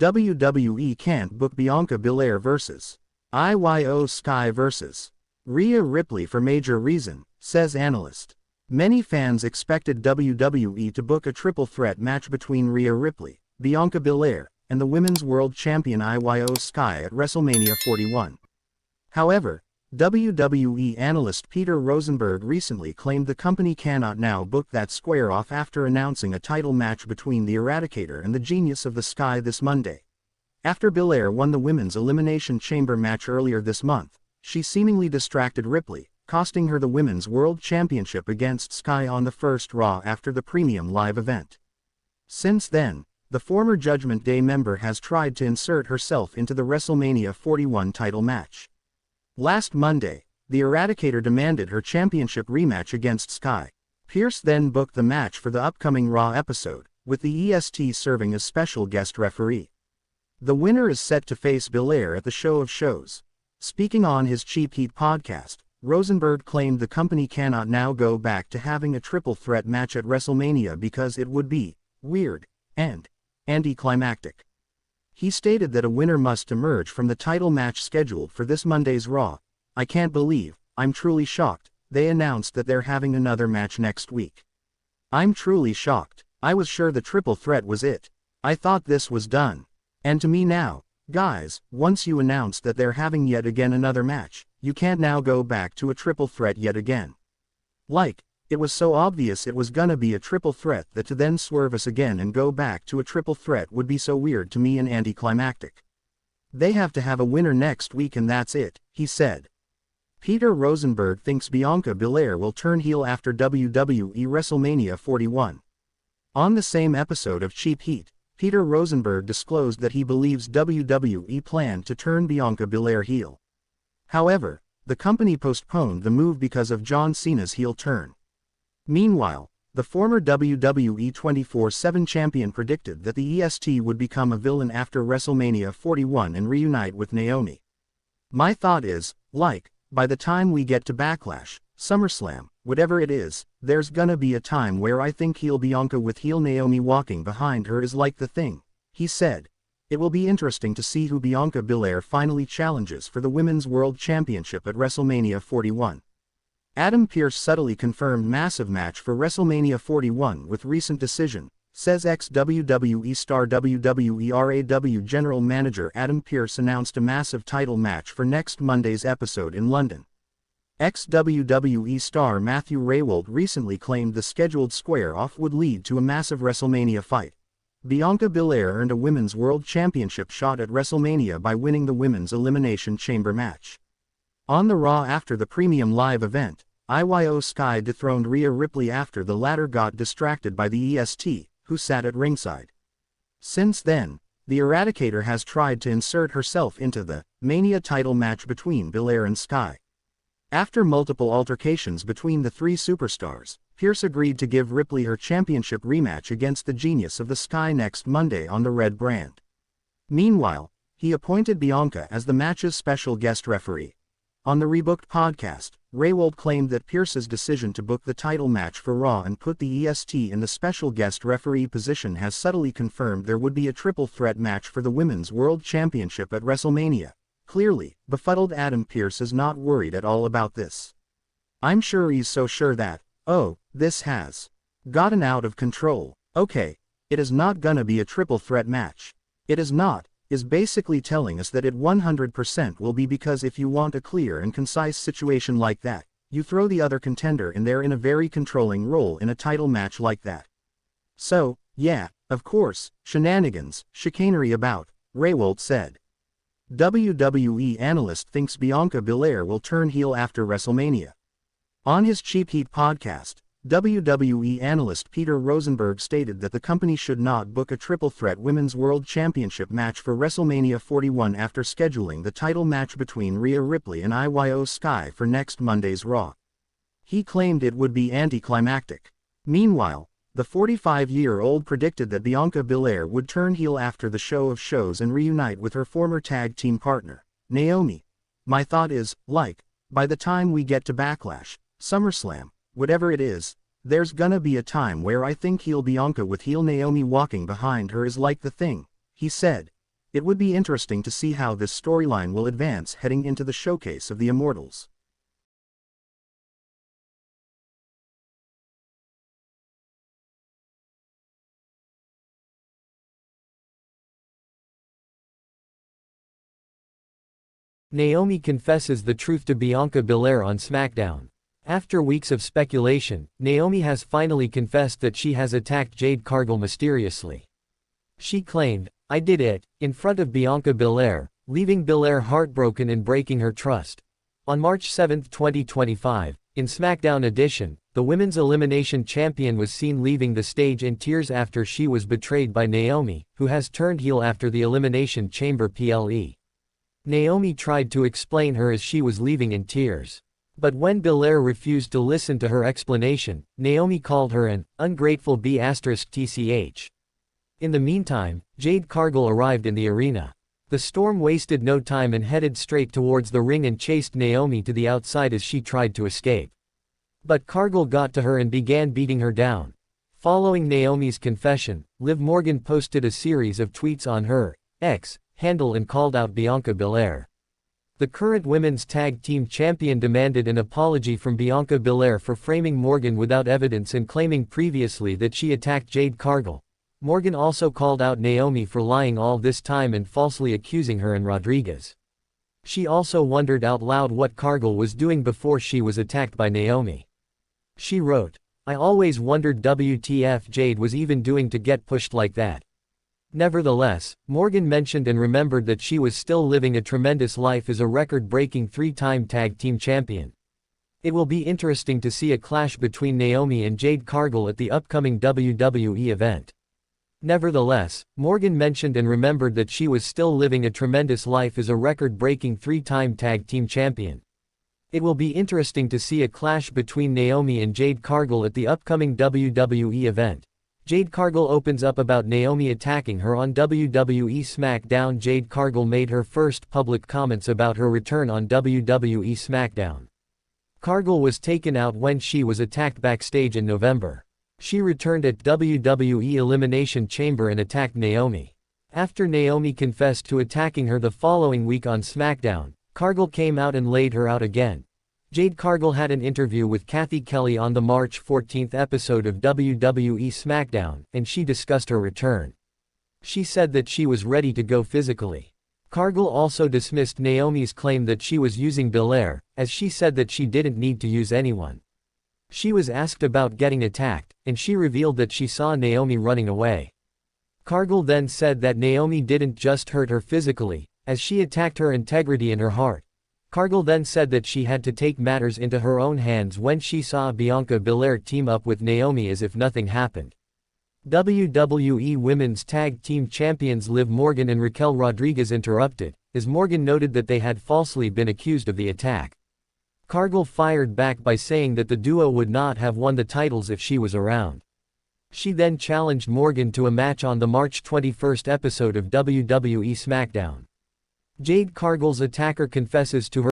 WWE can't book Bianca Belair vs. IYO SKY vs. Rhea Ripley for major reason, says analyst. Many fans expected WWE to book a triple threat match between Rhea Ripley, Bianca Belair, and the Women's World Champion IYO SKY at WrestleMania 41. However, WWE analyst Peter Rosenberg recently claimed the company cannot now book that square off after announcing a title match between the Eradicator and the Genius of the Sky this Monday. After Belair won the Women's Elimination Chamber match earlier this month, she seemingly distracted Ripley, costing her the Women's World Championship against Sky on the first Raw after the premium live event. Since then, the former Judgment Day member has tried to insert herself into the WrestleMania 41 title match. Last Monday, the Eradicator demanded her championship rematch against Sky. Pearce then booked the match for the upcoming Raw episode, with the EST serving as special guest referee. The winner is set to face Belair at the Show of Shows. Speaking on his Cheap Heat podcast, Rosenberg claimed the company cannot now go back to having a triple threat match at WrestleMania because it would be weird and anti-climactic. He stated that a winner must emerge from the title match scheduled for this Monday's Raw. "I can't believe, I'm truly shocked, they announced that they're having another match next week. I'm truly shocked. I was sure the triple threat was it. I thought this was done. And to me now, guys, once you announced that they're having yet again another match, you can't now go back to a triple threat yet again. Like, it was so obvious it was gonna be a triple threat that to then swerve us again and go back to a triple threat would be so weird to me and anticlimactic. They have to have a winner next week and that's it," he said. Peter Rosenberg thinks Bianca Belair will turn heel after WWE WrestleMania 41. On the same episode of Cheap Heat, Peter Rosenberg disclosed that he believes WWE planned to turn Bianca Belair heel. However, the company postponed the move because of John Cena's heel turn. Meanwhile, the former WWE 24/7 champion predicted that the EST would become a villain after WrestleMania 41 and reunite with Naomi. "My thought is, like, by the time we get to Backlash, SummerSlam, whatever it is, there's gonna be a time where I think heel Bianca with heel Naomi walking behind her is like the thing," he said. It will be interesting to see who Bianca Belair finally challenges for the Women's World Championship at WrestleMania 41. Adam Pearce subtly confirmed massive match for WrestleMania 41 with recent decision, says ex-WWE star WWERAW General Manager Adam Pearce announced a massive title match for next Monday's episode in London. Ex-WWE star Matthew Rehwoldt recently claimed the scheduled square-off would lead to a massive WrestleMania fight. Bianca Belair earned a Women's World Championship shot at WrestleMania by winning the Women's Elimination Chamber match. On the Raw after the premium live event, IYO SKY dethroned Rhea Ripley after the latter got distracted by the EST, who sat at ringside. Since then, the Eradicator has tried to insert herself into the Mania title match between Belair and Sky. After multiple altercations between the three superstars, Pearce agreed to give Ripley her championship rematch against the Genius of the Sky next Monday on the Red brand. Meanwhile, he appointed Bianca as the match's special guest referee. On the Rebooked podcast, Rehwoldt claimed that Pearce's decision to book the title match for Raw and put the EST in the special guest referee position has subtly confirmed there would be a triple threat match for the Women's World Championship at WrestleMania. Clearly, befuddled Adam Pearce is not worried at all about this. "I'm sure he's so sure that, oh, this has gotten out of control. Okay, it is not gonna be a triple threat match. It is not, is basically telling us that it 100% will be because if you want a clear and concise situation like that, you throw the other contender in there in a very controlling role in a title match like that. So, yeah, of course, shenanigans, chicanery about," Rehwoldt said. WWE analyst thinks Bianca Belair will turn heel after WrestleMania. On his Cheap Heat podcast, WWE analyst Peter Rosenberg stated that the company should not book a triple threat Women's World Championship match for WrestleMania 41 after scheduling the title match between Rhea Ripley and IYO SKY for next Monday's Raw. He claimed it would be anticlimactic. Meanwhile, the 45-year-old predicted that Bianca Belair would turn heel after the Show of Shows and reunite with her former tag team partner, Naomi. "My thought is, like, by the time we get to Backlash, SummerSlam, whatever it is, there's gonna be a time where I think heel Bianca with heel Naomi walking behind her is like the thing," he said. It would be interesting to see how this storyline will advance heading into the showcase of the Immortals. Naomi confesses the truth to Bianca Belair on SmackDown. After weeks of speculation, Naomi has finally confessed that she has attacked Jade Cargill mysteriously. She claimed, "I did it," in front of Bianca Belair, leaving Belair heartbroken and breaking her trust. On March 7, 2025, in SmackDown Edition, the Women's Elimination Champion was seen leaving the stage in tears after she was betrayed by Naomi, who has turned heel after the Elimination Chamber PLE. Naomi tried to explain her as she was leaving in tears. But when Belair refused to listen to her explanation, Naomi called her an ungrateful B***tch. In the meantime, Jade Cargill arrived in the arena. The Storm wasted no time and headed straight towards the ring and chased Naomi to the outside as she tried to escape. But Cargill got to her and began beating her down. Following Naomi's confession, Liv Morgan posted a series of tweets on her X handle and called out Bianca Belair. The current Women's Tag Team Champion demanded an apology from Bianca Belair for framing Morgan without evidence and claiming previously that she attacked Jade Cargill. Morgan also called out Naomi for lying all this time and falsely accusing her and Rodriguez. She also wondered out loud what Cargill was doing before she was attacked by Naomi. She wrote, "I always wondered WTF Jade was even doing to get pushed like that." Nevertheless, Morgan mentioned and remembered that she was still living a tremendous life as a record-breaking three-time tag team champion. It will be interesting to see a clash between Naomi and Jade Cargill at the upcoming WWE event. Nevertheless, Morgan mentioned and remembered that she was still living a tremendous life as a record-breaking three-time tag team champion. It will be interesting to see a clash between Naomi and Jade Cargill at the upcoming WWE event. Jade Cargill opens up about Naomi attacking her on WWE SmackDown. Jade Cargill made her first public comments about her return on WWE SmackDown. Cargill was taken out when she was attacked backstage in November. She returned at WWE Elimination Chamber and attacked Naomi. After Naomi confessed to attacking her the following week on SmackDown, Cargill came out and laid her out again. Jade Cargill had an interview with Kathy Kelly on the March 14 episode of WWE SmackDown, and she discussed her return. She said that she was ready to go physically. Cargill also dismissed Naomi's claim that she was using Belair, as she said that she didn't need to use anyone. She was asked about getting attacked, and she revealed that she saw Naomi running away. Cargill then said that Naomi didn't just hurt her physically, as she attacked her integrity and her heart. Cargill then said that she had to take matters into her own hands when she saw Bianca Belair team up with Naomi as if nothing happened. WWE Women's Tag Team Champions Liv Morgan and Raquel Rodriguez interrupted, as Morgan noted that they had falsely been accused of the attack. Cargill fired back by saying that the duo would not have won the titles if she was around. She then challenged Morgan to a match on the March 21 episode of WWE SmackDown. Jade Cargill's attacker confesses to her